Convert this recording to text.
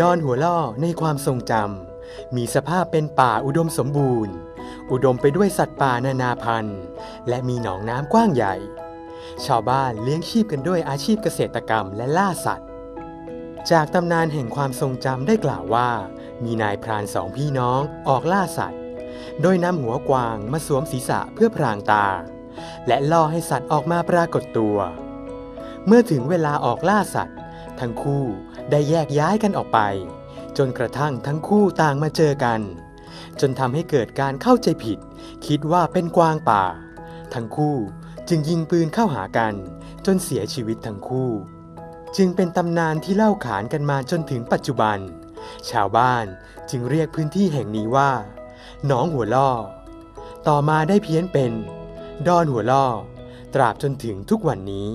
ดอนหัวล่อในความทรงจำมีสภาพเป็นป่าอุดมสมบูรณ์อุดมไปด้วยสัตว์ป่านานาพันธุ์และมีหนองน้ำกว้างใหญ่ชาวบ้านเลี้ยงชีพกันด้วยอาชีพเกษตรกรรมและล่าสัตว์จากตำนานแห่งความทรงจำได้กล่าวว่ามีนายพรานสองพี่น้องออกล่าสัตว์โดยนำหัวกวางมาสวมศีรษะเพื่อพรางตาและล่อให้สัตว์ออกมาปรากฏตัวเมื่อถึงเวลาออกล่าสัตว์ทั้งคู่ได้แยกย้ายกันออกไปจนกระทั่งทั้งคู่ต่างมาเจอกันจนทำให้เกิดการเข้าใจผิดคิดว่าเป็นกวางป่าทั้งคู่จึงยิงปืนเข้าหากันจนเสียชีวิตทั้งคู่จึงเป็นตำนานที่เล่าขานกันมาจนถึงปัจจุบันชาวบ้านจึงเรียกพื้นที่แห่งนี้ว่าหนองหัวล่อต่อมาได้เพี้ยนเป็นดอนหัวล่อตราบจนถึงทุกวันนี้